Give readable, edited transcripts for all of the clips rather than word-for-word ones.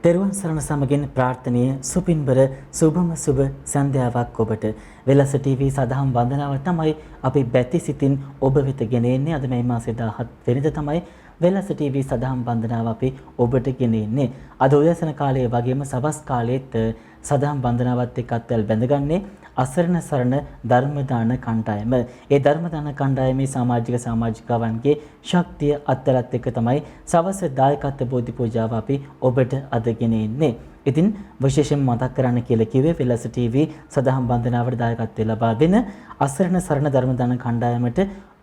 තෙරුවන් සරණ සමගින් ප්‍රාර්ථනීය සුපින්බර සුබම සුබ සන්ධ්‍යාවක් ඔබට. වෙලස ටීවී සදහම් වන්දනාව තමයි අපි බැති සිතින් ඔබ වෙත ගෙන එන්නේ. අද මේ මාසේ 17 වෙනිදා තමයි වෙලස ටීවී සදහම් වන්දනාව අපි ඔබට ගෙන එන්නේ. අද උදෑසන කාලයේ වගේම සවස් කාලයේත් සදහම් වන්දනාවත් එක්ක අත්වැල් බැඳගන්නේ අසරණ සරණ ධර්මදාන කණ්ඩායම. ඒ ධර්මදාන කණ්ඩායමේ සමාජිකවන්ගේ ශක්තිය අත්වැලත් එක්ක තමයි සවස් දායකත්ව බෝධි පූජාව අපි ඔබට අද ගෙන එන්නේ. ඉතින් විශේෂයෙන් මතක් කරන්න කියලා කිව්වේ වෙලස ටීවී සදහම් වන්දනාවට දායකත්වය ලබා දෙන අසරණ සරණ ධර්මදාන කණ්ඩායමට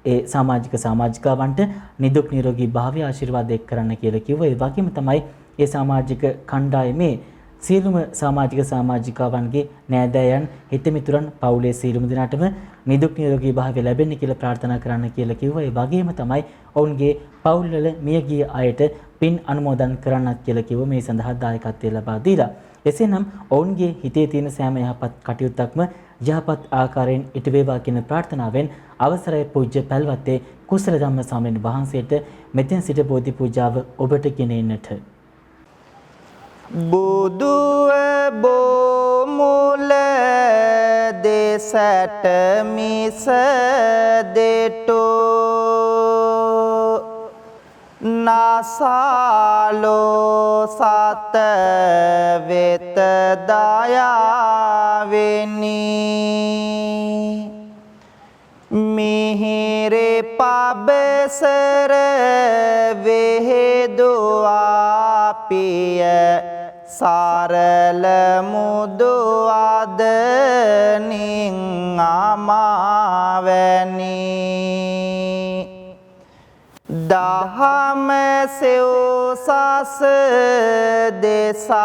ඒ සමාජිකවන්ට නිදුක් නිරෝගී භාවය ආශිර්වාද එක් කරන්න කියලා කිව්වා. ඒ වගේම තමයි ඒ සමාජික කණ්ඩායමේ සියලුම සමාජිකවන්ගේ නෑදෑයන් හිතමිතුරන් පවුලේ සියලුම දෙනාටම නිදුක් නිරෝගී භාවය ලැබෙන්න කියලා ප්‍රාර්ථනා කරන්න කියලා කිව්වා. ඒ වගේම තමයි ඔවුන්ගේ පවුල්වල මියගිය අයට පින් අනුමෝදන් කරන්නත් කියලා කිව්වා. මේ සඳහා දායකත්වය ලබා දීලා. එසේනම් ඔවුන්ගේ හිතේ තියෙන සෑම යහපත් කටයුත්තක්ම යහපත් ආකාරයෙන් ඉටු වේවා කියන ප්‍රාර්ථනාවෙන් අවසරයි පූජ්‍ය පැල්වත්තේ කුසල ධම්ම ස්වාමීන් වහන්සේට මෙතෙන් සිට බෝධි පූජාව ඔබට ගෙන එන්නට. බුදුව බොමුල දෙසට මිස දෙටෝ නසාලෝ සත වෙත දයාවෙනි මිහිරේ පබසර වේදුආපිය සරල මුදු අදනින් අමාවැනි දහම සෙව්සස දෙසාලවතුරු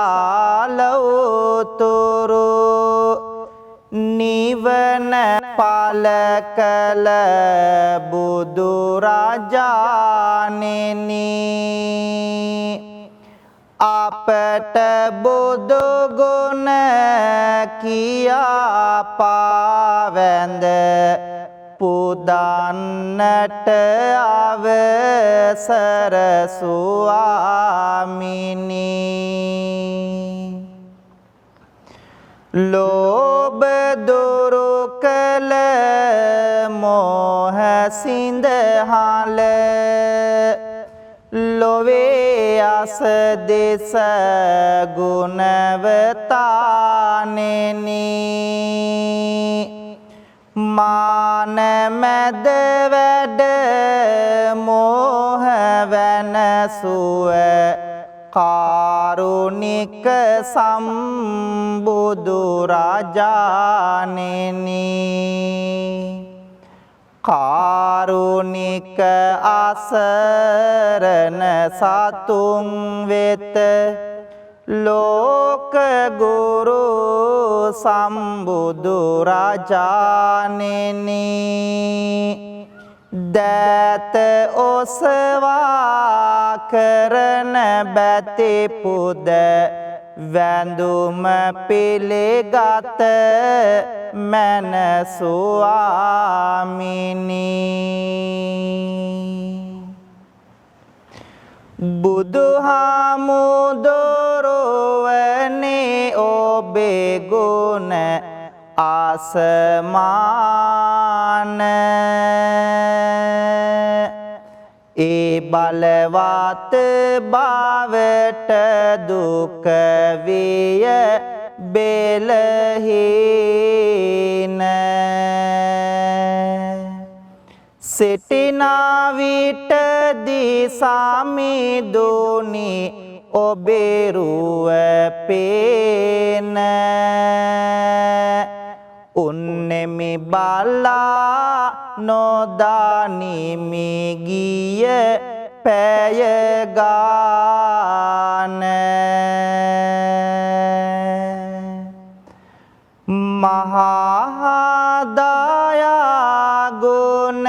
නිවන පල කළ බුදු රජාණෙනි අපට බුදු ගුණ කියා පාවැඳ පුදන්නට අවසර ස්වාමිනි ලෝභ දුරු කළ මෝහ සිඳහල ලොවේ අස දෙස ගුණවතානෙනි මාන මැද වැඩ මෝහ වෙනසුව කාරුණික සම්බුදු රජාණෙනි කාරුණික අසරණ සතුන් වෙත ලෝක ගුරු සම්බුදු රජාණෙනි දත ඔසවා කරන බැති පුද වැඳුම පිළිගත මන ස්වාමිනි බුදුහාමුදුරුවනේ ඔබේ ගුණ ආසමාන ඒ බලවත් බවට දුක විය බෙලහීන සිටිනා විටදී සමිඳුනි ඔබේ රුව පේන උන්නෙමි බලා නොදානිමි ගිය පැය ගාන මහා දයා ගුණ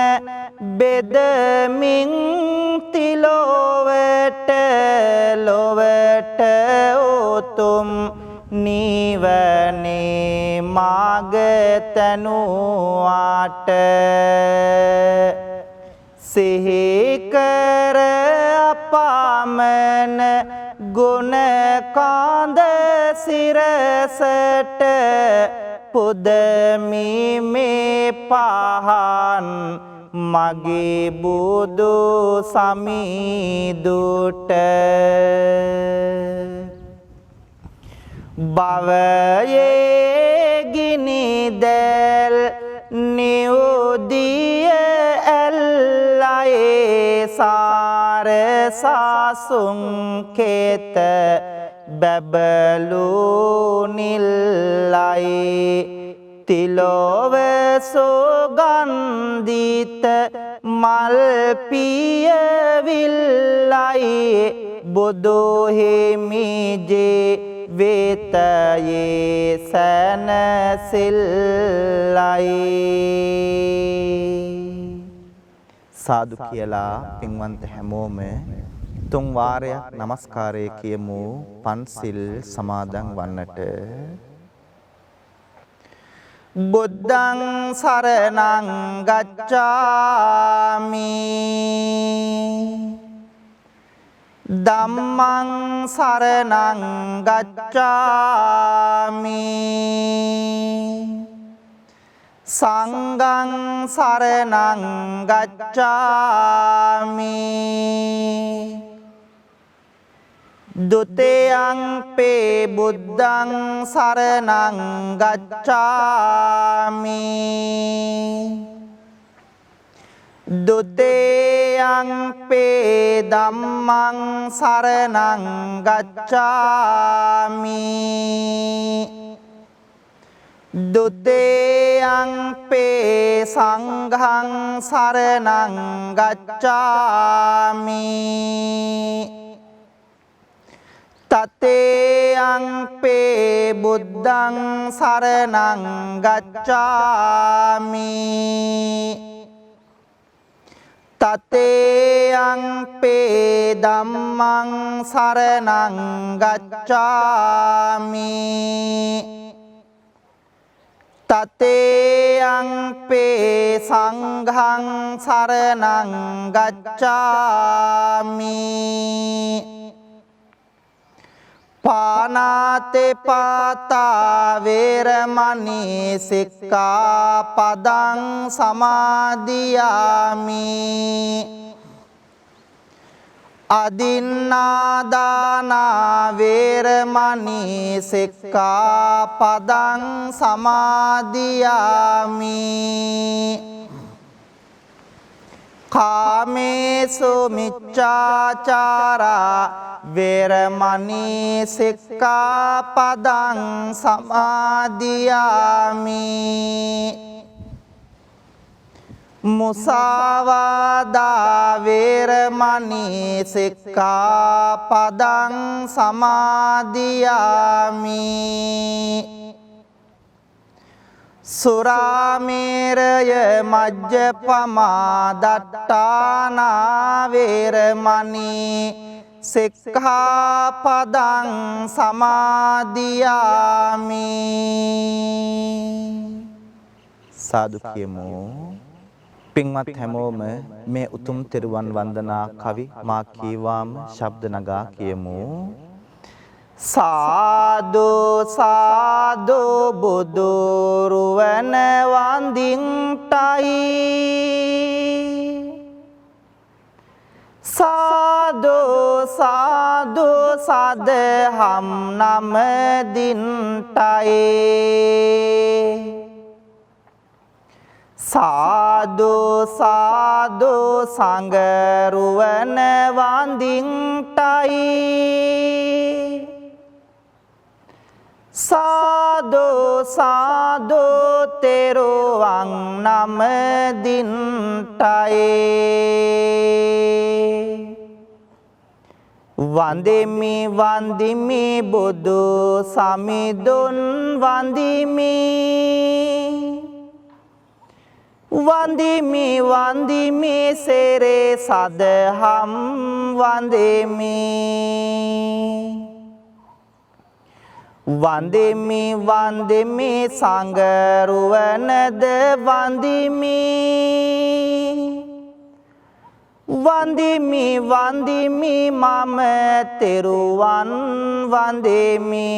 බෙදමින් තිලොවට ලොවට උතුම් නිවනේ මාග තනුවාට සිහි කර අපමණ ගුණ කාඳ සිරසට පුදමි මේ පහන් මගේ බුදු සමිඳුට භවයේ ගිනි දැල් නියුදිය ඇල්ලයේ සාර සාසුන් කෙත බැබලු නිල්ලයි තිලොව සුගන්ධිත මල් පියවිල්ලයි බුදු හිමිජේ වේතයේ සැනසෙල්ලයි සාදු කියලා පින්වන්ත හැමෝම තුන් වාරයක් নমස්කාරය කියමු පන්සිල් සමාදන් වන්නට බුද්ධං සරණං ගච්ඡාමි ධම්මං සරණං ගච්ඡාමි සංඝං සරණං ගච්ඡාමි ဒုတိယံ පේ බුද්ධං සරණං ගච්ඡාමි ဒုတိယံ පේ ධම්මං සරණං ගච්ඡාමි ဒုတိယံ පේ සංඝං සරණං ගච්ඡාමි තතේයං පේ බුද්ධං සරණං ගච්ඡාමි තතේයං පේ ධම්මං සරණං ගච්ඡාමි තතේයං පේ සංඝං සරණං ගච්ඡාමි පානාතේ පාතා වේරමණී සික්ඛාපදං සමාදියාමි අදින්නාදානා වේරමණී සික්ඛාපදං සමාදියාමි කාමේසු මිච්ඡාචාරා වේරමණී සික්ඛාපදං සමාදියාමි මුසාවාදා වේරමණී සික්ඛාපදං සමාදියාමි සුරාමේරය මජ්ජපමා දට්ඨානා වේරමණී සික්ඛාපදං සමාදියාමි සාදු කියමු පින්වත් හැමෝම මේ උතුම් තෙරුවන් වන්දනා කවි මා කීවාම ශබ්ද නගා කියමු සාදු සාදු බුදුරුවන වන්දින්ටයි සාදු සාදු සදහම් නමදින්ටයි සාදු සාදු සංගරුවන වන්දින්ටයි සාදු සාදු තෙරුවන් නමදින්ටයි වන්දිමි වන්දිමි බුදු සමිඳුන් වන්දිමි වන්දිමි වන්දිමි සෙරේ සදහම් වන්දිමි වන්දිමි වන්දිමි සංගරුවනද වන්දිමි වඳිමි වඳිමි මම තෙරුවන් වඳිමි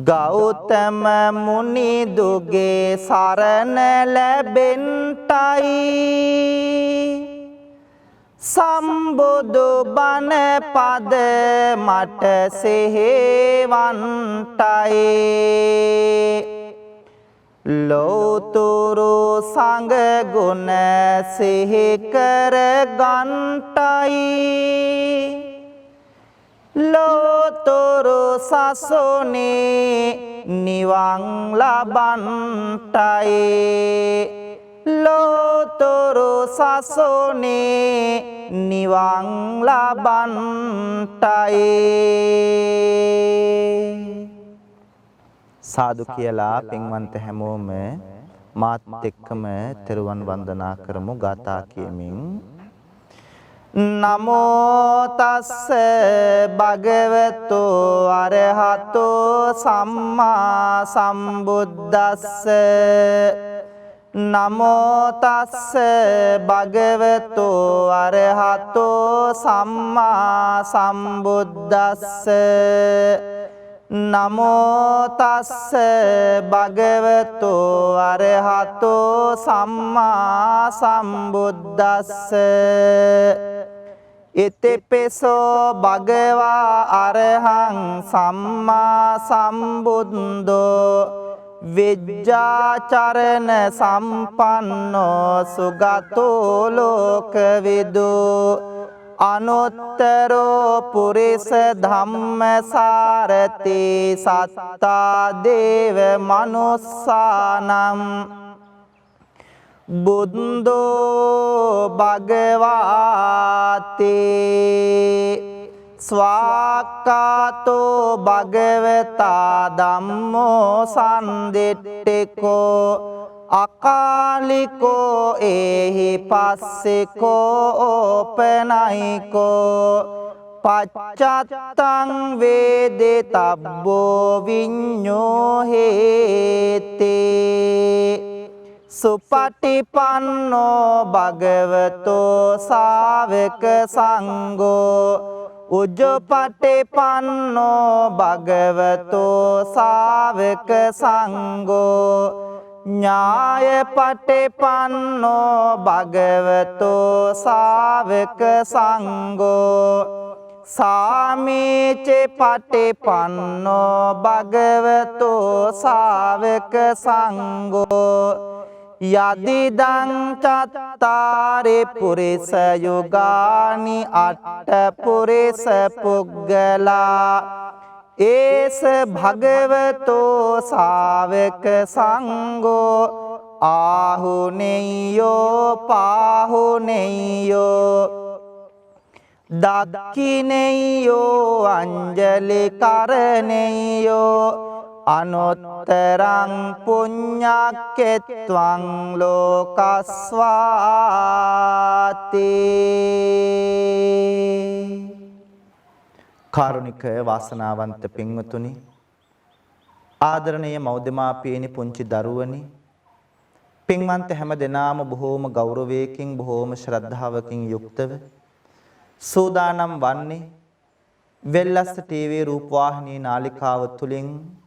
ගෞතම මුනි දුගේ සරණ ලැබෙන්ටයි සම්බුදු බණ පද මට සෙහෙවන්ටයි ලෝතුරු සංඝ ගුණ සිහි කර ගන්ටයි ලෝතුරු සසුනේ නිවන් ලබන්ටයි ලෝතුරු සසුනේ නිවන් ලබන්ටයි සාදු කියලා පින්වන්ත හැමෝම මාත් එක්කම තෙරුවන් වන්දනා කරමු ගාථා කියමින් නමෝ තස්ස භගවතු අරහතෝ සම්මා සම්බුද්දස්ස නමෝ තස්ස භගවතු අරහතෝ සම්මා සම්බුද්දස්ස නමෝ තස්ස භගවතු අරහතෝ සම්මා සම්බුද්දස්ස ඉතිපිසෝ භගවා අරහං සම්මා සම්බුද්දෝ විජ්ජාචරණ සම්පන්නෝ සුගතෝ ලෝකවිදු අනුත්තරෝ පුරිස ධම්මසාරති සත්තා දේව මනුස්සානම් බුද්ධෝ භගවාති ස්වාක්ඛාතෝ භගවතා ධම්මෝ සම්දිට්ඨිකෝ අකාලිකෝ ඒහි පස්සිකෝ ඕපනයිකෝ පච්චත්තං වේදිතබ්බෝ විඤ්ඤෝ හේති සුපටිපන්නෝ භගවතෝ ශාවක සංඝෝ උජ්ජපටිපන්නෝ භගවතෝ ශාවක සංඝෝ ඥායපටිපන්නෝ භගවතෝ ශාවක සංඝෝ සාමීච පටිපන්නෝ භගවතෝ ශාවක සංඝෝ යදිදං චත්තාරි පුරිස යුගානි අට්ඨ පුරිස පුග්ගලා ඒස භගවතෝ ශාවක සංඝෝ ආහුනේයෝ පාහුනේයෝ දක්ඛිනේයෝ අංජලි කරණේයෝ අනුත්තරං පුඤ්ඤක්කෙත්වං ලෝකස්වාති කාරුණික වාසනාවන්ත පින්වතුනි ආදරණීය මව්දෙමාපියනි පුංචි දරුවනි පින්වන්ත හැම දෙනාම බොහෝම ගෞරවයකින් බොහෝම ශ්‍රද්ධාවකින් යුක්තව සූදානම් වන්නේ වෙල්ලස්ස ටීවී රූපවාහිනී නාලිකාව තුලින්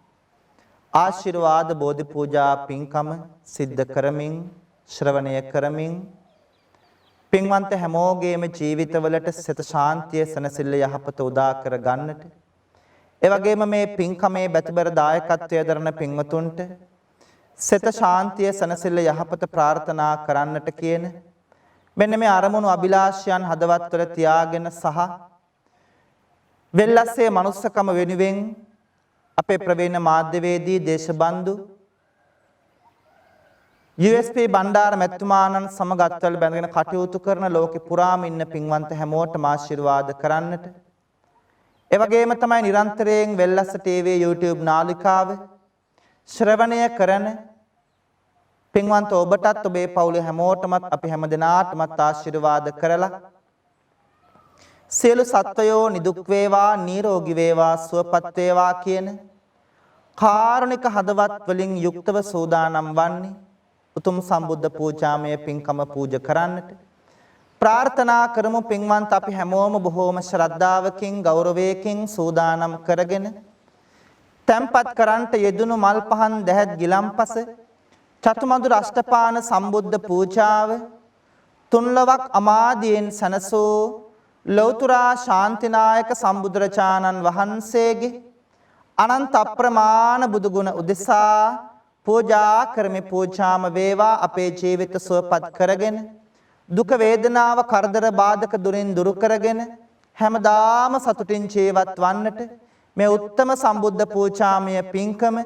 ආශිර්වාද බෝධි පූජා පින්කම සිද්ධ කරමින් ශ්‍රවණය කරමින් පින්වන්ත හැමෝගේම ජීවිතවලට සිත ශාන්තිය සනසිල්ල යහපත උදා කර ගන්නට ඒ වගේම මේ පින්කමේ බැතිබර දායකත්වයේ දරන පින්වතුන්ට සිත ශාන්තිය සනසිල්ල යහපත ප්‍රාර්ථනා කරන්නට කියන මෙන්න මේ අරමුණු අභිලාෂයන් හදවත්වල තියාගෙන සහ වෙල්ලස්සේ මනුස්සකම වෙනුවෙන් අපේ ප්‍රවීණ මාධ්‍යවේදී දේශබන්දු USP බණ්ඩාර මැතිතුමාණන් සමග අත්වල බැඳගෙන කටයුතු කරන ලෝකෙ පුරාම ඉන්න පින්වන්ත හැමෝටම ආශිර්වාද කරන්නට ඒ වගේම තමයි නිරන්තරයෙන් වෙල්ලස්ස ටීවී YouTube නාලිකාව ශ්‍රවණය කරන පින්වන්ත ඔබටත් ඔබේ පවුලේ හැමෝටමත් අපි හැමදෙනාටමත් ආශිර්වාද කරලා සියලු සත්වයෝ නිදුක් වේවා නිරෝගී වේවා සුවපත් වේවා කියන කාරුණික හදවත් වලින් යුක්තව සූදානම් වන්නේ උතුම් සම්බුද්ධ පූජාමය පින්කම පූජ කරන්නට ප්‍රාර්ථනා කරමු. පින්වන්ත අපි හැමෝම බොහෝම ශ්‍රද්ධාවකින් ගෞරවයකින් සූදානම් කරගෙන තැන්පත් කරන්ට යෙදුණු මල් පහන් දැහැත් ගිලම්පස චතුමදුර අෂ්ටපාන සම්බුද්ධ පූජාව තුන්ලවක් අමාදියෙන් සනසූ ලෞතුරා ශාන්තිනායක සම්බුදුරජාණන් වහන්සේගේ අනන්ත අප්‍රමාණ බුදුගුණ උදෙසා පූජා කරමි. පූජාම වේවා අපේ ජීවිත සුවපත් කරගෙන දුක වේදනාව කරදර බාධක දුරින් දුරු කරගෙන හැමදාම සතුටින් ජීවත් වන්නට මේ උත්තම සම්බුද්ධ පූජාමය පින්කම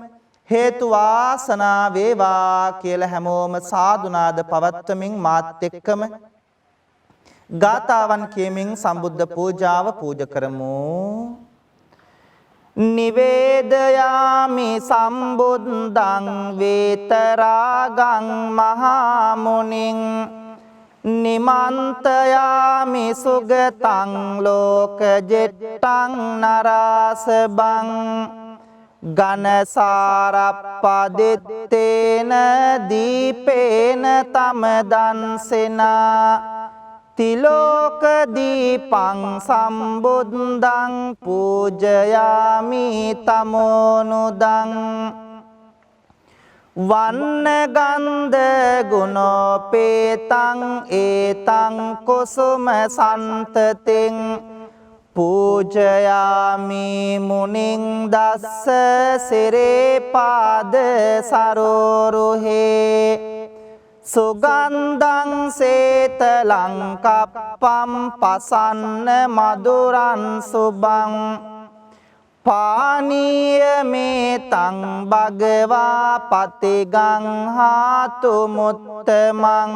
හේතු වාසනා වේවා කියලා හැමෝම සාදුනාද පවත්වමින් මාත් එක්කම ගාතාවන් කියමින් සම්බුද්ධ පූජාව පූජ කරමු. නිවේදයාමි සම්බුද්ධං වේතරාගං මහා මුනිං නිමන්තයාමි සුගතං ලෝකජෙට්ටං නරාසබං ඝනසාරප්පදිත්තේන දීපේන තමදන්සෙනා තිලෝක දීපං සම්බුද්ධං පූජයාමි තමෝනුදං වන්න ගන්ධ ගුණෝපේතං ඒතං කුසුම සන්තතින් පූජයාමි මුනිං දස්ස සිරේ පාද සරෝරුහේ සුගන්ධං සේතලං කප්පම් පසන්න මధుරං සුබං පානීයමේතං භගවා පතිගං හාතු මුත්තමං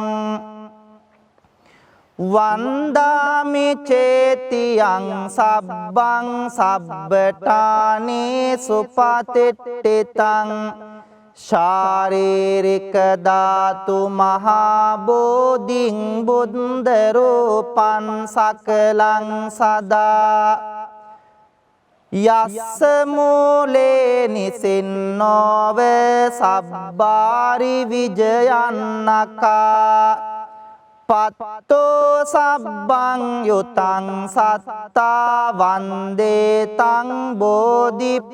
වන්දාමි චේතියං සබ්බං සබ්බටානේ සුපතිට්ඨිතං ශාරීරික ධාතු මහා බෝධිං බුද්ධ රූපං සකලං සදා යස්ස මූලේ නිසින්නෝව සබ්බාරි විජයන්නකා පත්තෝ සබ්බං යුතං සත්තා වන්දේතං බෝධිපාදපං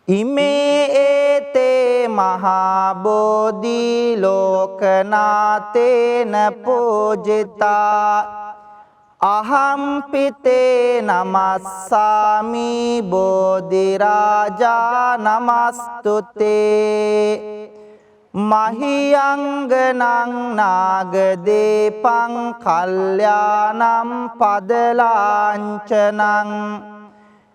ඉමේ ඒතේ මහා බෝධි ලෝකනාතේන පූජිතා අහම්පිතේ නමස්සාමි බෝධි රාජා නමස්තුතේ මහියංගනං නාගදීපං කල්යාණං පදලාංචනං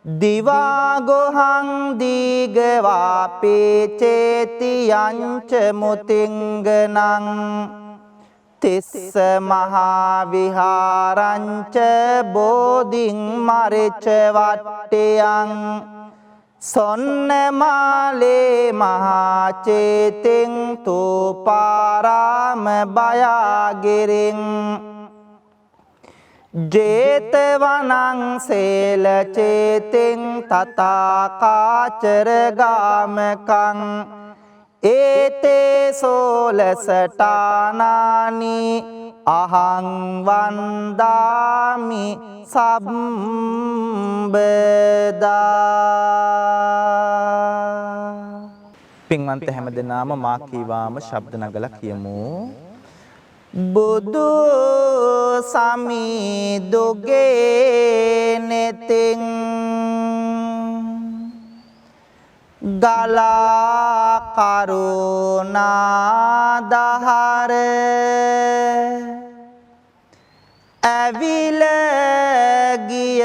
දිවාගොහං දීගවාපේ චේතියංච මුතිංගනං තිස්ස මහා විහාරංච බෝධිං මරිච වට්ටයං සොන්නමාලේ මහා චේතින් තූපාරාම බයාගිරින් ජේතවනං සේල චේතින් තථාකාචර ගාමකං ඒතේ සෝලසටානානි අහං වන්දාමි සම්බදා. පින්වන්ත හැමදෙනාම මා කීවාම ශබ්ද නගලා කියමු. බුදු සමිදුගේ නෙතින් ගලා කරුණා දහර ඇවිල ගිය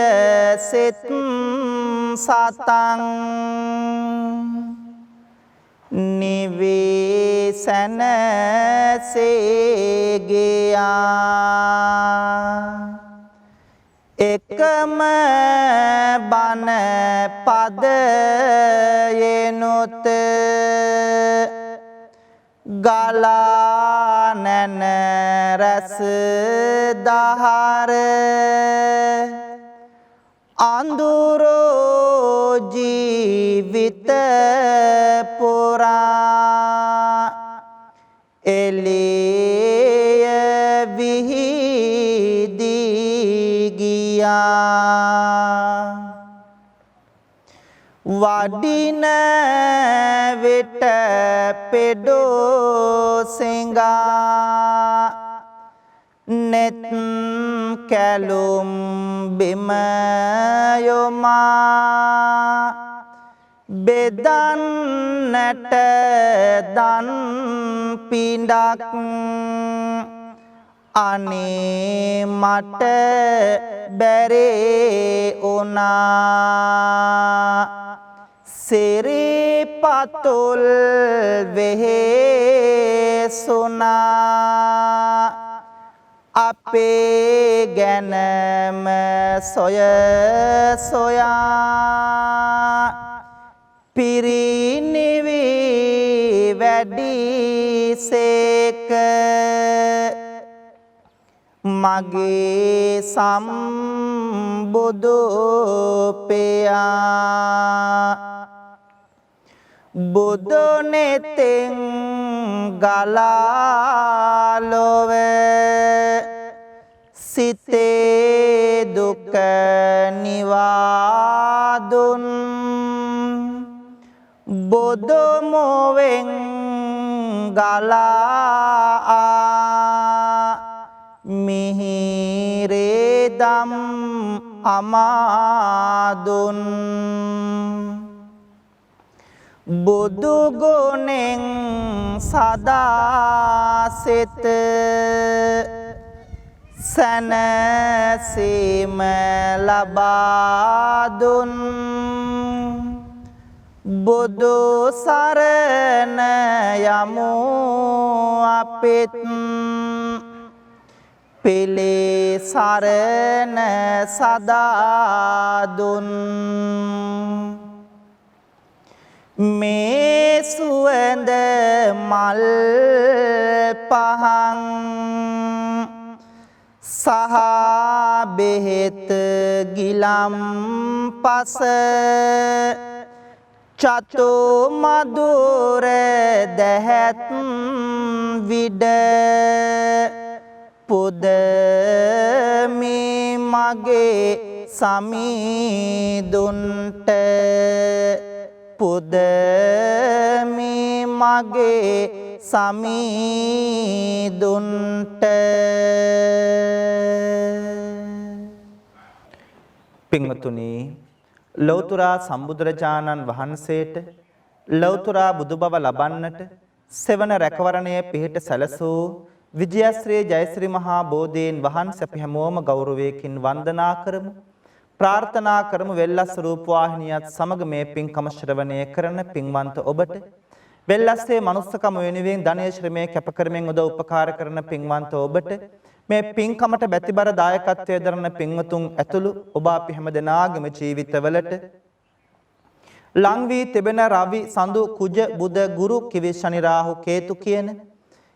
සිත් සතං නිවේසන සේගයා එකම බණ පදයෙනුත ගලා නැන රස දහර අඳුරෝ ජී ජීවිත පුරා එළිය විහිදී ගියා වඩින විට පෙඩෝ සිඟා නෙත් කැලුම් බිම යොමා බෙදන්නට දන් පිඬක් අනේ මට බැරේ උනා සිරිපතුල් වෙහෙසුනා අපේ ගැනම සොය සොයා පිරිනිවි වැඩිසේක මගේ සම්බුදු පියා බුදු නෙතෙන් ගලා ලොවේ සිතේ දුක නිවාදුන් බුදු මොවෙන් ගලා මිහිරේ දම් අමාදුන් බුදු ගුණෙන් සදා සිත සැනසීම ලබා දුන් බුදු සරණ යමු අපිත් පිළි සරණ සදා දුන් මේ සුවඳ මල් පහන් සහ බෙහෙත් ගිලම් පස චතු මధుර දැහැත් විඩ පුදමි මගේ සමීදුන්ට පුදමි මගේ සමීදුන්ට පින්වතුනි ලෞතර සම්බුදුරජාණන් වහන්සේට ලෞතර බුදු බව ලබන්නට සෙවන රැකවරණය පිහිට සැලසූ විජයශ්‍රී ජයශ්‍රී මහා බෝධීන් වහන්සේ අපි හැමෝම ගෞරවයෙන් වන්දනා කරමු ප්‍රාර්ථනා කරමු වෙල්ලස් රූපවාහිනියත් සමග මේ පින්කම ශ්‍රවණය කරන පින්වන්ත ඔබට වෙල්ලස්සේ මනුස්සකම වෙනුවෙන් ධනය ශ්‍රමයේ කැප කරමින් උදව් උපකාර කරන පින්වන්ත ඔබට මේ පින්කමට බැතිබර දායකත්වයේ දරන පින්වතුන් ඇතුළු ඔබ අපි හැම දෙනාගේම ජීවිතවලට ලං වී තිබෙන රවි සඳු කුජ බුද ගුරු කිවි ශනි රාහු කේතු කියන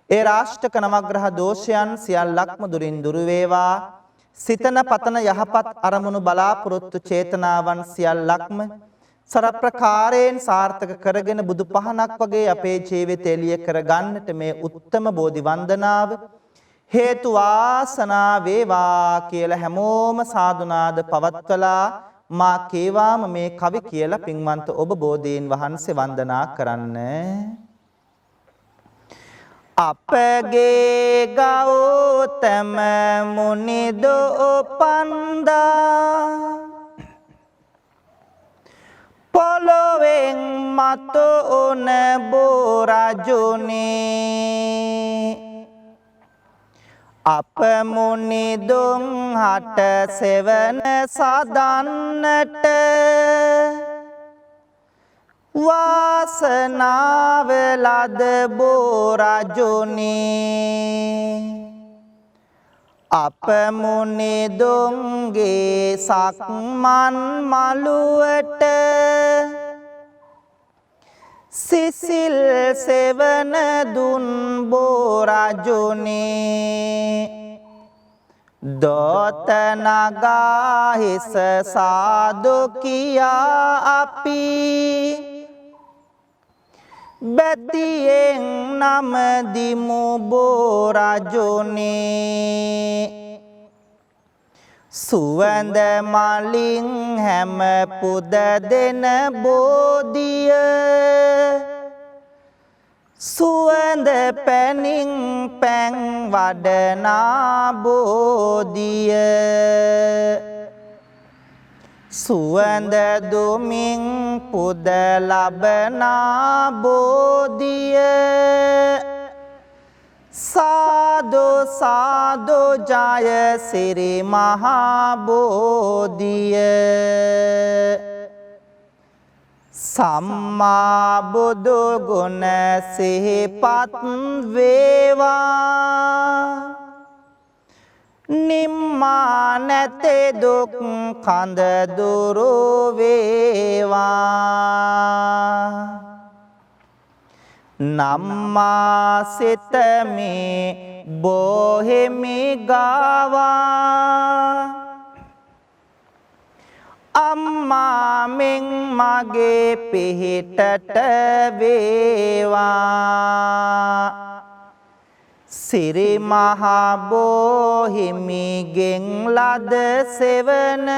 ඒ රාෂ්ටක නවග්‍රහ දෝෂයන් සියල්ලක්ම දුරින් දුරු වේවා සිතන පතන යහපත් අරමුණු බලාපොරොත්තු චේතනාවන් සියල්ලක්ම සරප්‍රකාරයෙන් සාර්ථක කරගෙන බුදු පහනක් වගේ අපේ ජීවිතය එළිය කර ගන්නට මේ උත්තම බෝධි වන්දනාව හේතු වාසනා වේවා කියලා හැමෝම සාදුනාද පවත්වලා මා කේවාම මේ කවි කියලා පින්වන්ත ඔබ බෝධීන් වහන්සේ වන්දනා කරන්න. අපගේ ගෞතම මුනිදෝ පන්දා පොළොවෙන් මතු උන බෝරජුනේ අප මුනිදුන් හට සෙවන සදන්නට වාසනාව ලද බෝරජුනේ අප මුනිදුන්ගේ සක්මන් මළුවට සිසිල් සෙවන දුන් බෝරජුනේ දෝත නගා හිස සාදු කියා අපි බැතියෙන් නම දිමු බෝරජුනේ සුවඳ මලින් හැම පුද දෙන බෝධිය සුවඳ පැනින් පැන් වඩනා බෝධිය සුවඳ දුමින් පුද ලබනා බෝධිය සාදු සාදු ජය සිරි මහා බෝධිය සම්මා බුදු ගුණ සිහිපත් වේවා නිම්මා නැතේ දුක් කඳ දුරු වේවා නම්මා සිතමේ බොහෙමි ගාවා අම්මා මෙන් මගේ පිහිටට වේවා සිරි මහා බෝහිමිගෙන් ලද සෙවන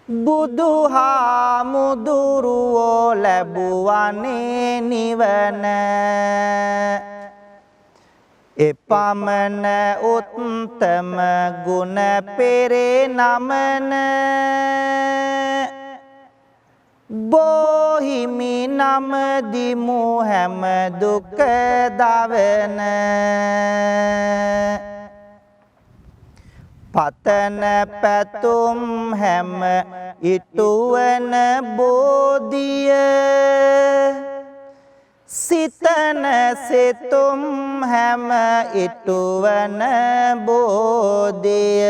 බුදුහාමුදුරුවෝ ලැබුවනේ නිවන එපමණ උත්තම ගුණ පෙරේ නමන බෝහිමි නම දිමු හැම දුක දවන පතන පැතුම් හැම ඉටුවන බෝධිය සිතන සිතුම් හැම ඉටුවන බෝධිය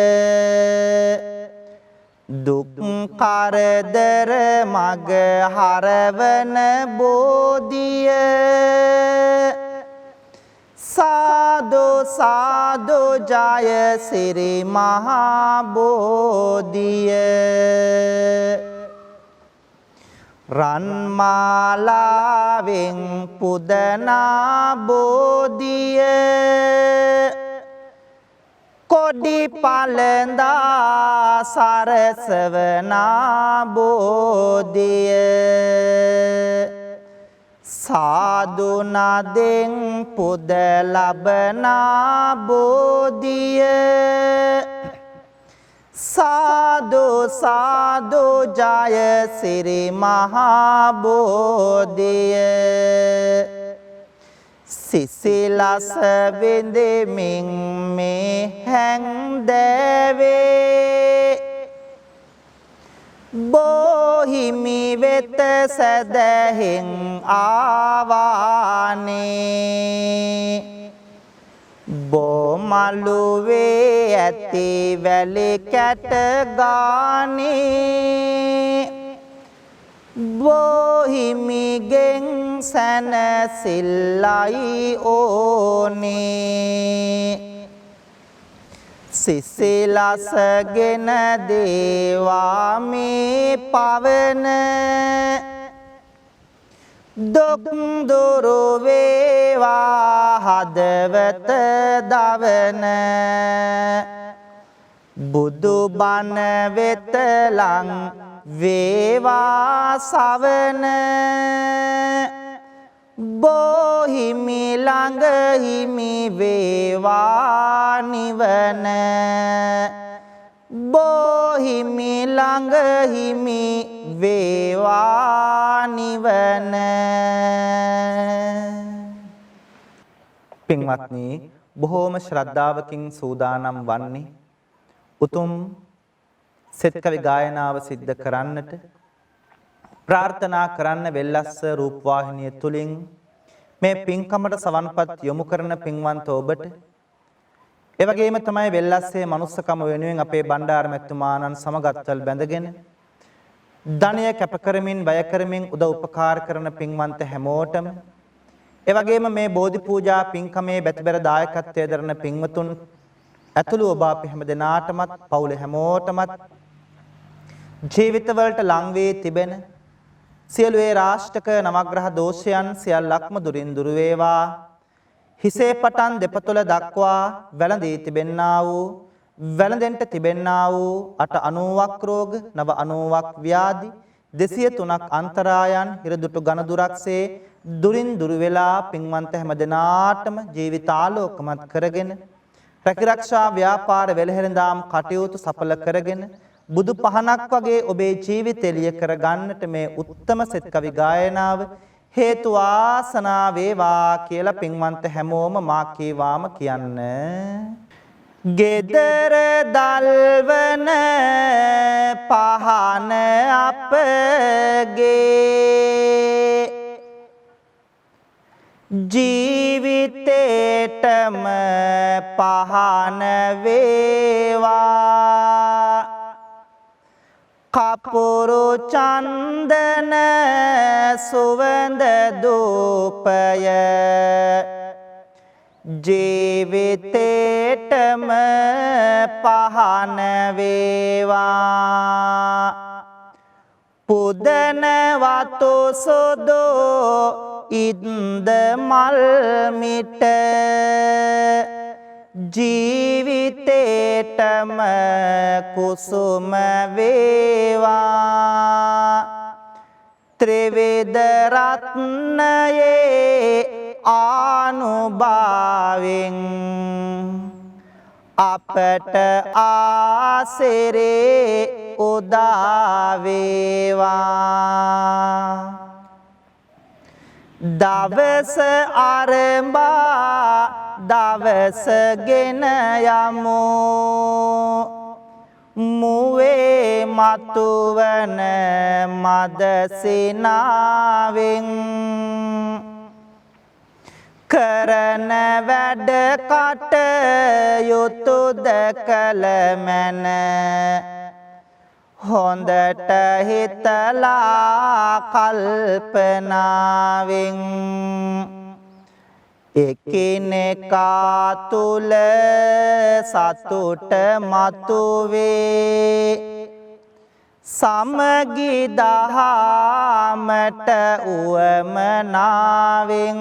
දුක් කරදර මග හරවන බෝධිය සාදු සාදු ජය සිරි මහා බෝධිය රන්මාලාවෙන් පුදනා බෝධිය කොඩි පළඳා සරසවනා බෝධිය සාදු නදෙන් පුද ලබනා බෝධිය සාදු සාදු ජය සිරි මහා බෝධිය සිසිලස විඳෙමින් මේ හැන්දෑවේ බෝහිමි වෙත සැදැහෙන් ආවානේ බෝමළුවේ ඇති වැලි කැට ගානේ බෝහිමිගෙන් සැනසිල්ලයි ඕනේ සිසිලසගෙන දේවා මේ පවන දුක් දුරු වේවා හදවත දවන බුදු බණ වෙත ලං වේවා සවන බෝහිමි ළඟ හිමි වේවා නිවන බෝහිමි ළඟ හිමි වේවා නිවන පින්වත්නි බොහෝම ශ්‍රද්ධාවකින් සූදානම් වන්නේ උතුම් සෙත් කවි ගායනාව සිද්ධ කරන්නට ප්‍රාර්ථනා කරන්න වෙල්ලස්ස රූපවාහිනිය තුලින් මේ පින්කමට සවන්පත් යොමු කරන පින්වන්ත ඔබට ඒ වගේම තමයි වෙල්ලස්සේ මනුස්සකම වෙනුවෙන් අපේ බණ්ඩාර මැතිතුමාණන් සමගත්වල් බැඳගෙන ධනය කැප කරමින් වැය කරමින් උදව් උපකාර කරන පින්වන්ත හැමෝටම ඒ වගේම මේ බෝධි පූජා පින්කමේ බැතිබර දායකත්වයේ දරන පින්වතුන් ඇතුළු ඔබ අපි හැම දෙනාටමත් පවුලේ හැමෝටමත් ජීවිතවලට ලං වී තිබෙන සියලු ඒ රාෂ්ටක නවග්‍රහ දෝෂයන් සියල්ලක්ම දුරින් දුර වේවා. හිසේ පටන් දෙපතුල දක්වා වැළඳී තිබෙන්නා වූ වැළඳෙන්ට තිබෙන්නා වූ 890ක් රෝග 990ක් ව්‍යාධි 203ක් අන්තරායන් හිරදුටු ඝන දුරක්සේ දුරින් දුර වෙලා පින්වන්ත හැම දෙනාටම ජීවිතාලෝකමත් කරගෙන රැකිරක්ෂා ව්‍යාපාර වෙළහෙළඳාම් කටයුතු සඵල කරගෙන බුදු පහනක් වගේ ඔබේ ජීවිතය එළිය කර ගන්නට මේ උත්තම සෙත් කවි ගායනාව හේතු වාසනා වේවා කියලා පින්වන්ත හැමෝම මා කීවාම කියන්න. ගෙදර දල්වන පහන අපගේ ජීවිතේටම පහන වේවා. කපුරු චන්දන සුවඳ දූපය ජීවිතේටම පහන වේවා. පුදන වතු සුදු ඉන්ද මල් මිට ජීවිතේටම කුසුම වේවා. ත්‍රිවිධ රත්නයේ ආනුභාවෙන් අපට ආසිරේ උදා වේවා. දවස ආරම්භා දවස ගෙන යමු මුවේ මතුවන මදසිනාවෙන් කරන වැඩ කටයුතුද කළ මැන හොඳට හිතලා කල්පනාවෙන් එකිනෙකා තුල සතුට මතුවේ සමගි දහමට උවමනාවෙන්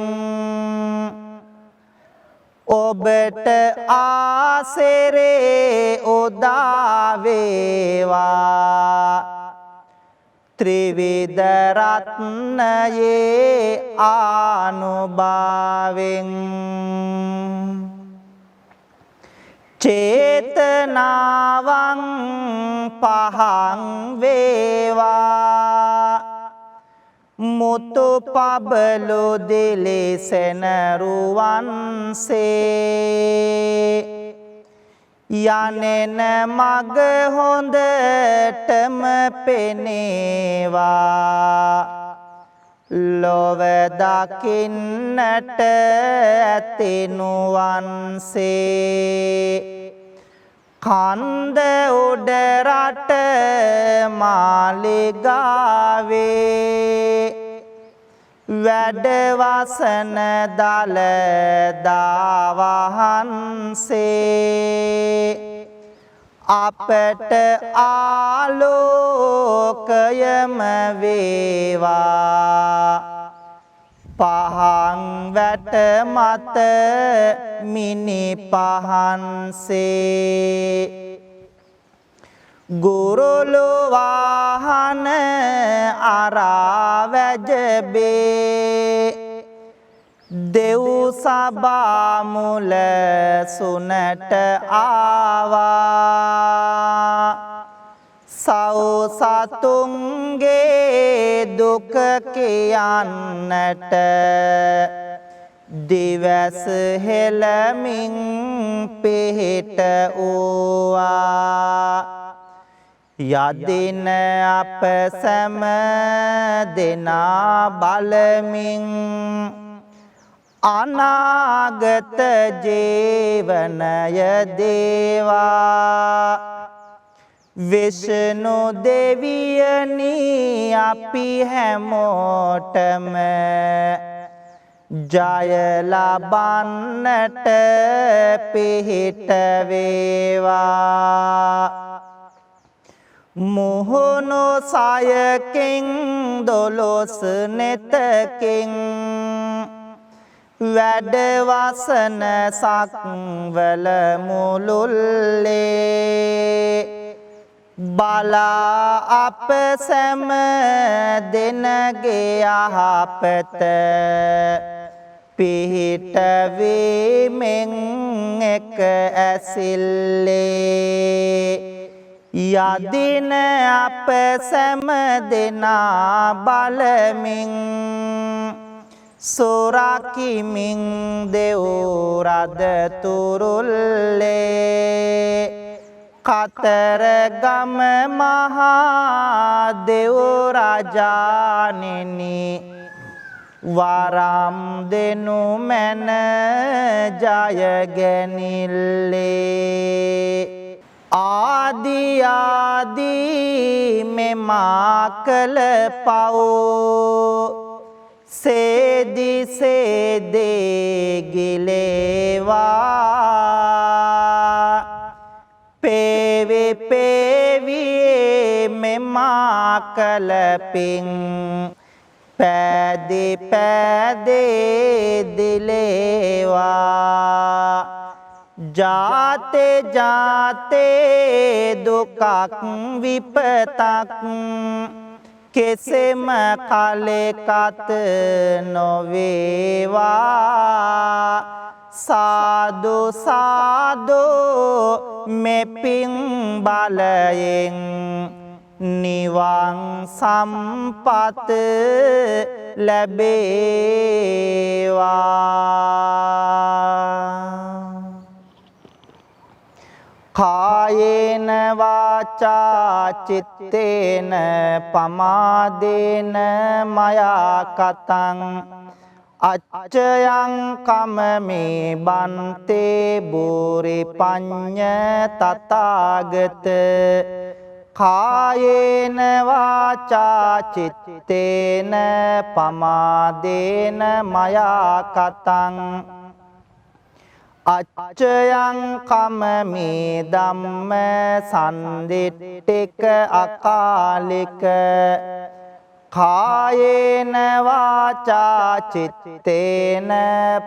ඔබට ආසිරේ උදා වේවා. ත්‍රිවිධ රත්නයේ ආනුභාවෙන් චේතනාවං පහං වේවා. මුතු පබලු දිලිසෙන රුවන්සේ යනෙන මග හොඳටම පෙනේවා. ලොව දකින්නට ඇතිනුවන්සේ කන්ද උඩ රට මාලිගාවේ වැඩවසන දළදා වහන්සේ අපට ආලෝකයම වේවා. පහන් වැට මත මිනි පහන්සේ ගුරුලු වාහන අරා වැජබේ දෙව් සභා මුල සුනට ආවා. සතුන්ගේ දුක කියන්නට දිවස හෙළමින් පිහිට වූවා. යදින අප සැම දෙනා බලමින් අනාගත ජීවනය දේවා. විෂ්ණු දෙවියනි අපි හැමෝටම ජය ලබන්නට පිහිට වේවා මුහුණු සයකින් දොළොස් නෙතකින් වැඩ වසන සක්වල මුළුල්ලේ බලා අප සැම දෙනගේ යහපත පිහිට වීමෙන් එක ඇසිල්ලේ යදින අප සැම දෙනා බලමින් සොරකිමින් දෙව් රද තුරුල්ලේ කතරගම මහා දෙව් රජාණෙනි වරම් දෙනු මැන ජයගැනිල්ලේ ආදී මෙමා කළ පව් සේදි සේදේ ගිලේවා පේවි පේවියේ මෙමා කළ පින් පෑදි පෑදේ දිලේවා ජාතේ ජාතේ දුකක් විපතක් කෙසෙම කලෙකත නොවේවා සාදු සාදු මෙපින් බලයෙන් නිවන් සම්පත ලැබේවා කායේන වාචා චිත්තේන පමාදේන මයා කතං අච්චයං කමමේ බන්තේ බෝරි පඤ්ඤ තථාගත කායේන වාචා චිත්තේන පමාදේන මයා කතං අච්චයං කමමේ ධම්ම සන්දිට්ඨික අකාලික කායේන වාචා චිත්තේන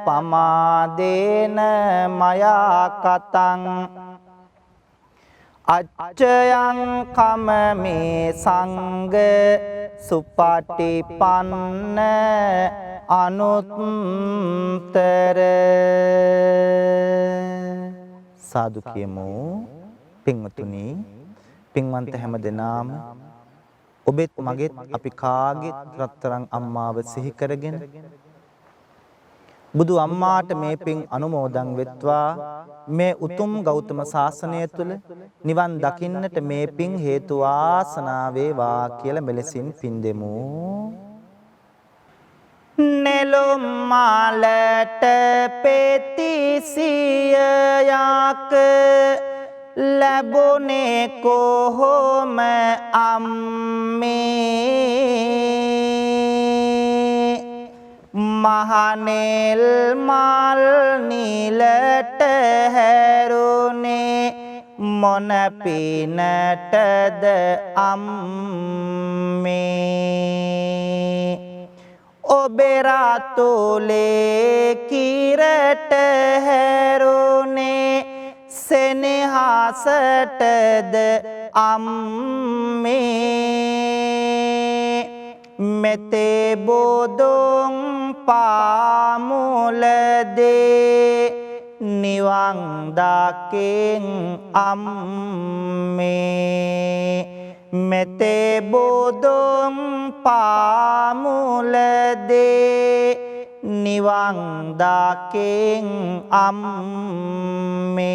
පමාදේන මයා කතං අච්චයං කමමේ සංඝ සුපටිපන්න අනුත්තර සාදු කියමු පින්වතුනි පින්වන්ත හැම දෙනාම ඔබෙත් මගෙත් අපි කාගෙත් රත්තරන් අම්මාව සිහි කරගෙන බුදු අම්මාට මේ පින් අනුමෝදන් වෙත්වා මේ උතුම් ගෞතම සාසනය තුල නිවන් දකින්නට මේ පින් හේතු වාසනා වේවා කියලා මෙලෙසින් පින් දෙමු නෙළුම් මාලට පෙතිසියයක් ලැබුණේ කොහොම අම්මේ මහනෙල් මල් නිලට හැරුණේ මොන පිනටද අම්මේ ඔබේ රාතුලේ කිරට හැරුණේ සෙනෙහසටද අම්මේ මෙතේ බෝදුන් පාමුලදේ නිවන් දකින් අම්මේ මෙතේ බෝදුන් පාමුලදේ නිවන් දකින් අම්මේ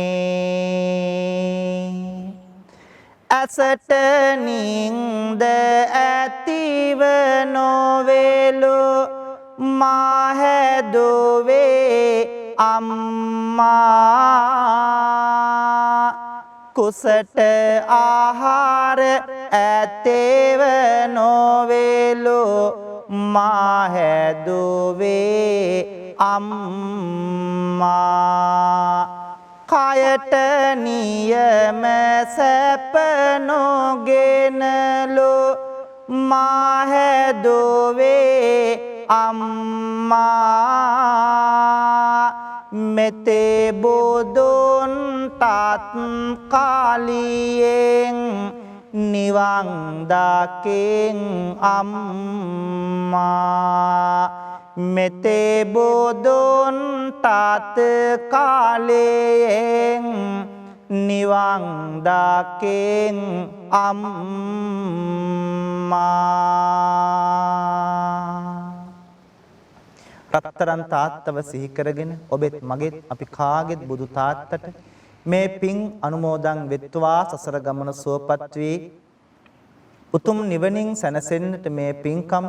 ඇසට නින්ද ඇතිව නොවේලු මා හැදුවේ අම්මා කුසට ආහාර ඇතේව නොවේලු මා හැදුවේ අම්මා කයට නියම සැප නොගෙනලු මා හැදුවේ අම්මා මෙතේ බුදුන්ටත් කාලියෙන් නිවන් දකින් අම්මා මෙතේ බුදුන්ටත් කාලියෙන් නිවන් දකින් අම්මා රත්තරන් තාත්තව සිහි කරගෙන ඔබෙත් මගෙත් අපි කාගෙත් බුදු තාත්තට මේ පින් අනුමෝදන් වෙත්වා සසර ගමන සුවපත් වී උතුම් නිවනින් සැනසෙන්නට මේ පින්කම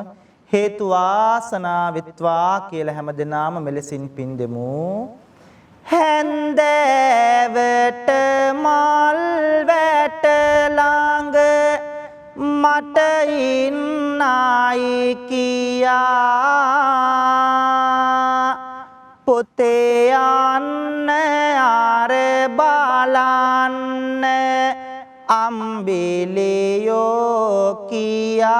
හේතු වාසනා වෙත්වා කියලා හැමදෙනාම මෙලෙසින් පින් දෙමු. හැන්දෑවට මල් වැට ළඟ මට ඉන්නයි කියා පොතේ යන්න ආර බලන්න අම්බිලියෝ කියා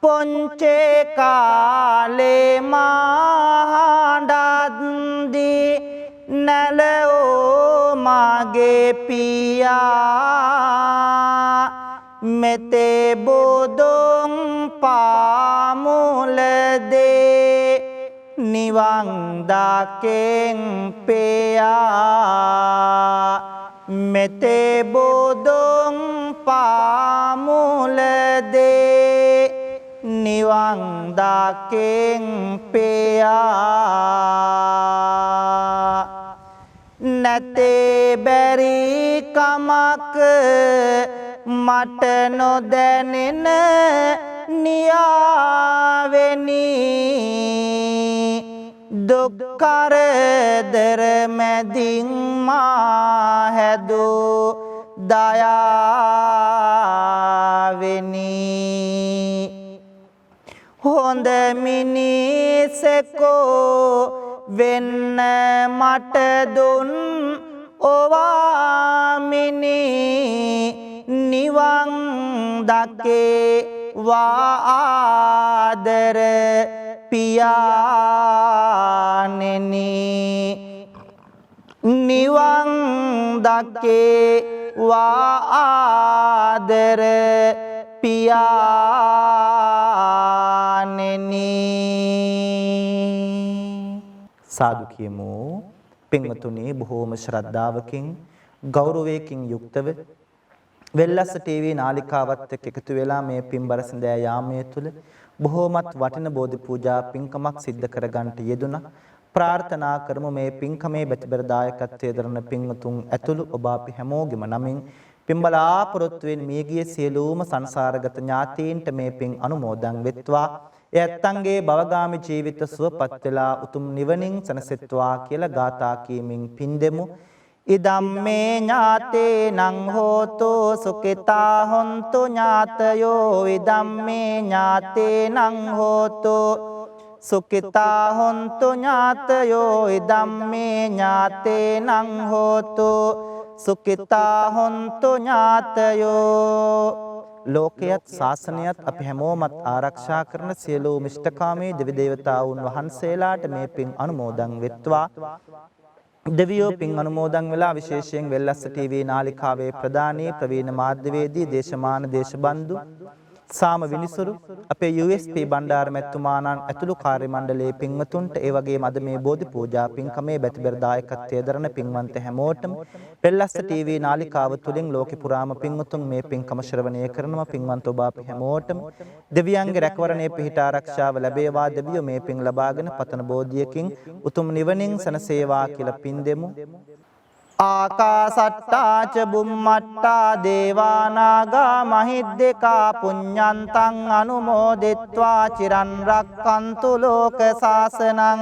පොන්චේ කාලේ මහඬද්දි නැලෝ මගේ පියා මෙතේ බුදුන් පාමුලදේ නිවන් දකින් පෙයා මෙතේ බුදුන් පාමුලදේ නිවන් දකින් පෙයා නැතේ බැරි කමක මට නොදැනෙන නියාවෙනි දුක් කරදර මැදින් මා හැදූ දයාවෙනි හොඳ මිනිසෙකෝ වෙන්න මට දුන් ඔවාමිනි නිවන් දකේ වාදර පියාණෙනි නිවන් දකේ වාදර පියාණෙනි සාදු කියමු. පින්වතුනි බොහෝම ශ්‍රද්ධාවකින් ගෞරවයකින් යුක්තව වෙල්ලස්ස ටීවී නාලිකාවත් එක්ක එකතු වෙලා මේ පින්බර සඳෑ යාමයේ තුල බොහෝමත් වටින බෝධි පූජා පින්කමක් සිද්ධ කරගන්නට යෙදුණා. ප්‍රාර්ථනා කරමු මේ පින්කමේ බැතිබර දායකත්වයේ දරන පින්වතුන් ඇතුළු ඔබ අපි හැමෝගෙම නමින් පින්බලාපොරොත්තුවෙන් මියගිය සියලුම සංසාරගත ඥාතීන්ට මේ පින් අනුමෝදන් වෙත්වා. ඒ ඇත්තන්ගේ භවගාමි ජීවිත සුවපත් වෙලා උතුම් නිවනින් සැනසෙත්වා කියලා ගාථා කීමින් පින් දෙමු. ඉදම්මේ ඥාතේ නං හෝතු සුඛිතා හොන්තු ඥාතයෝ ඉදම්මේ ඥාතේ නං හෝතු සුඛිතා හොන්තු ඥාතයෝ ඉදම්මේ ඥාතේ නං හෝතු සුඛිතා හොන්තු ඥාතයෝ ලෝකයත් ශාසනයත් අපි හැමෝමත් ආරක්ෂා කරන සියලුම ඉෂ්ඨකාමී දෙවි දේවතාවුන් වහන්සේලාට මේ පින් අනුමෝදන් වෙත්වා. දෙවියෝ පින් අනුමෝදන් වෙලා විශේෂයෙන් වෙල්ලස්ස ටීවී නාලිකාවේ ප්‍රධානී ප්‍රවීණ මාධ්‍යවේදී දේශමාන දේශබන්දු සාම විනිසුරු අපේ USP බණ්ඩාර මැතිතුමාණන් ඇතුළු කාර්ය මණ්ඩලයේ පින්වතුන්ට ඒ වගේම අද මේ බෝධි පූජා පින්කමේ බැතිබර දායකත්වයේ දරන පින්වන්ත හැමෝටම වෙල්ලස්ස ටීවී නාලිකාව තුලින් ලෝකෙ පුරාම පින්වතුන් මේ පින්කම ශ්‍රවණය කරනවා. පින්වන්ත ඔබ අපි හැමෝටම දෙවියන්ගේ රැකවරණයේ පිහිට ආරක්ෂාව ලැබේවා. දෙවියෝ මේ පින් ලබාගෙන පතන බෝධියකින් උතුම් නිවනින් සැනසේවා කියලා පින් දෙමු. ආකාසට්ටා ච බුම්මට්ටා දේවානාගා මහිද්దికා පුඤ්ඤන්තං අනුමෝදිත්වා චිරන් රක්칸තු ලෝක සාසනං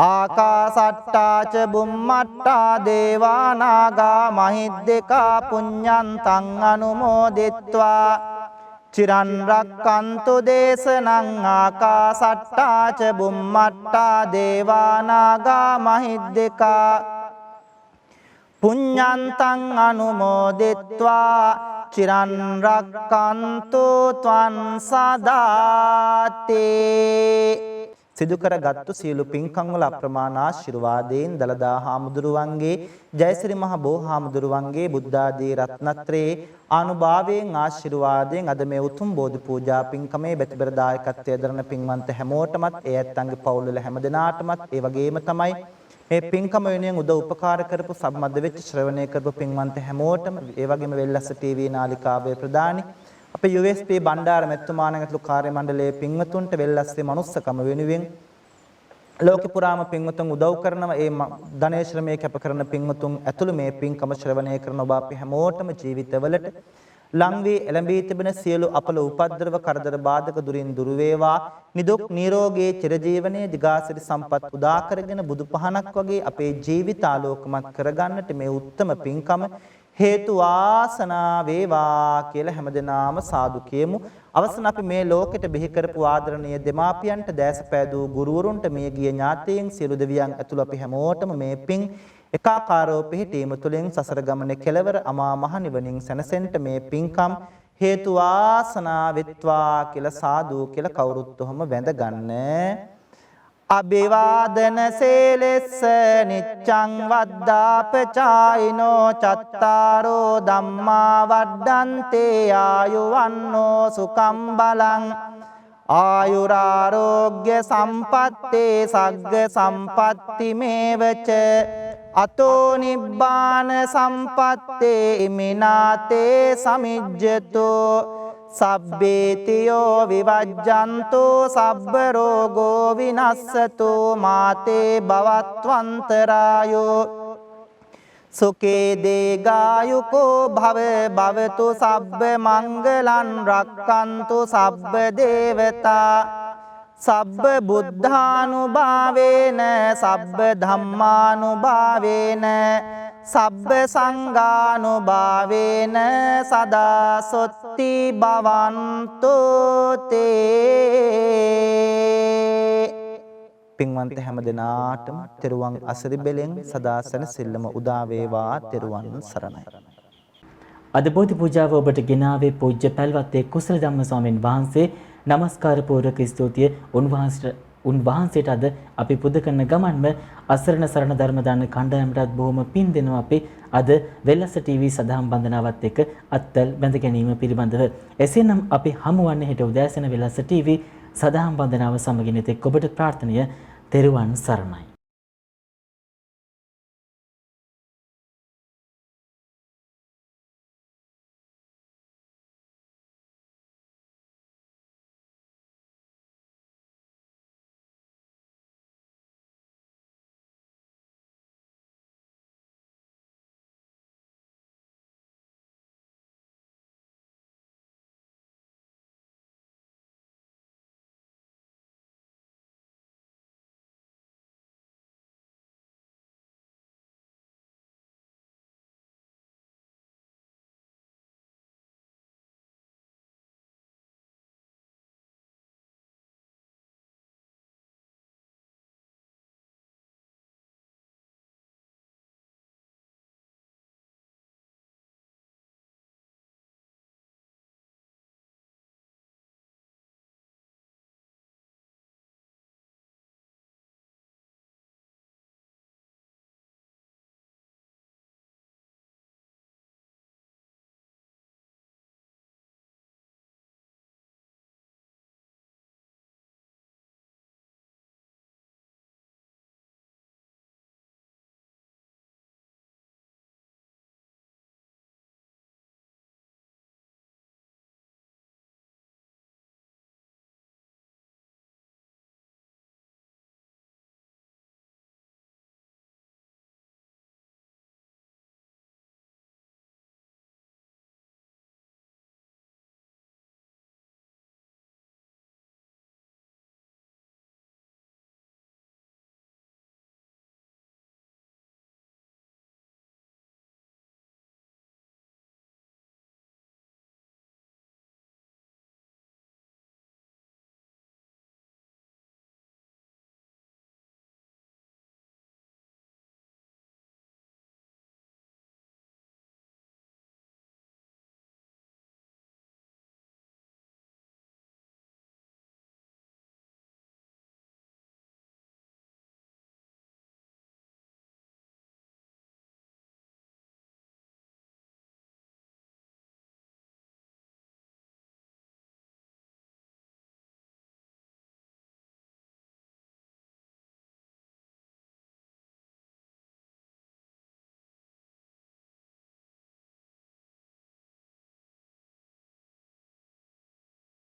ආකාසට්ටා ච බුම්මට්ටා දේවානාගා මහිද්దికා පුඤ්ඤන්තං අනුමෝදිත්වා චිරන් රක්칸තු දේශනං ආකාසට්ටා ච බුම්මට්ටා දේවානාගා මහිද්దికා පුඤ්ඤන්තං අනුමෝදිත්වා චිරන් රක්칸තු ත්වං සදාති. සිදු කරගත්තු සියලු පින්කම් වල අප්‍රමාණ ආශිර්වාදයෙන් දලදා හාමුදුරුවන්ගේ ජයසිරි මහ බෝ හාමුදුරුවන්ගේ බුද්ධ ආදී රත්නත්‍රේ ආනුභාවයෙන් ආශිර්වාදයෙන් අද මේ උතුම් බෝධි පූජා පින්කමේ බෙතබර දායකත්වයේ දරන පින්වන්ත හැමෝටමත් ඒ ඇත්තන්ගේ පවුල් වල හැම දෙනාටමත් ඒ වගේම තමයි මේ පින්කම වෙනුවෙන් උදව් උපකාර කරපු සම්බන්ධ වෙච්ච ශ්‍රවණය කරපු පින්වන්ත හැමෝටම ඒ වගේම වෙල්ලස්ස ටීවී නාලිකාවේ ප්‍රදානි අපේ USP බණ්ඩාර මෙතුමාණන් ඇතුළු කාර්ය මණ්ඩලයේ පින්වතුන්ට වෙල්ලස්සේ මනුස්සකම වෙනුවෙන් ලෝක පුරාම පින්වතුන් උදව් කරනවා. ඒ ධනේ ශ්‍රමයේ කැප කරන පින්වතුන් ඇතුළු මේ පින්කම ශ්‍රවණය කරන ඔබ අපි හැමෝටම ජීවිතවලට ලං වී එළඹී තිබෙන සියලු අපල උපද්‍රව කරදර බාධක දුරින් දුර වේවා. නිදුක් නිරෝගී චිරජීවනයේ දිගාසිරි සම්පත් උදා කරගෙන බුදු පහනක් වගේ අපේ ජීවිත ආලෝකමත් කරගන්නට මේ උත්තම පින්කම හේතු වාසනා වේවා කියලා හැමදෙනාම සාදු කියමු. අවසන් අපි මේ ලෝකෙට බිහි කරපු ආදරණීය දෙමාපියන්ට දැසපෑදූ ගුරුවරුන්ට මේ ගිය ඥාතීන් සියලු දෙවියන් ඇතුළු අපි හැමෝටම මේ පින් එකාකාරව පිහිටීම තුළින් සසර ගමනේ කෙලවර අමා මහ නිවනින් සැනසෙන්න මේ පින්කම් හේතු වාසනා වෙත්වා කියලා සාදු කියලා කවුරුත් ඔහම වැඳ ගන්න. අභිවාදන සේලෙස්ස නිච්ඡං වද්දාපචායිනෝ චත්තාරෝ ධම්මා වඩ්ඩන්තේ ආයුවන්නෝ සුඛං බලං ආයුරාරෝග්‍ය සම්පත්තේ සග්ග සම්පatti මේවච අතෝ නිබ්බාන සම්පත්තේ ඉමිනාතේ සමිජ්ජතෝ සබ්බේතියෝ විවජ්ජන්තෝ සබ්බ රෝගෝ විනස්සතෝ මාතේ භවත්වන්තරායෝ සුඛේ දේගායුකෝ භව භවතු සබ්බ මංගලං රක්칸තු සබ්බ දේවතා සබ්බ බුද්ධානුභාවේන සබ්බ ධම්මානුභාවේන සබ්බ සංඝානුභාවේන සදා සොත්ති භවන්තු තේ. පින්වන්ත හැම දිනාටම තෙරුවන් අසරි බෙලෙන් සදා සැනසෙල්ලම උදා වේවා. තෙරුවන් සරණයි. අද බෝධි පූජාව ඔබට ගෙනාවේ පූජ්‍ය පැල්වත්තේ කුසල ධම්ම ස්වාමීන් වහන්සේ. නමස්කාර පූර්වක ස්තුතිය උන්වහන්සේට අද අපි පුද කරන ගමන්ම අසරණ සරණ ධර්ම දාන කණ්ඩායමටත් බොහොම පින් දෙනවා අපි අද වෙල්ලස ටීවී සදාම් බන්ධනාවත් එක්ක අත්වැල් බැඳ ගැනීම පිළිබඳව. එසේනම් අපි හමුවන්නේ හෙට උදෑසන වෙල්ලස ටීවී සදාම් බන්ධනාව සමගින් එතෙක් ඔබට ප්‍රාර්ථනීය තෙරුවන් සරණයි.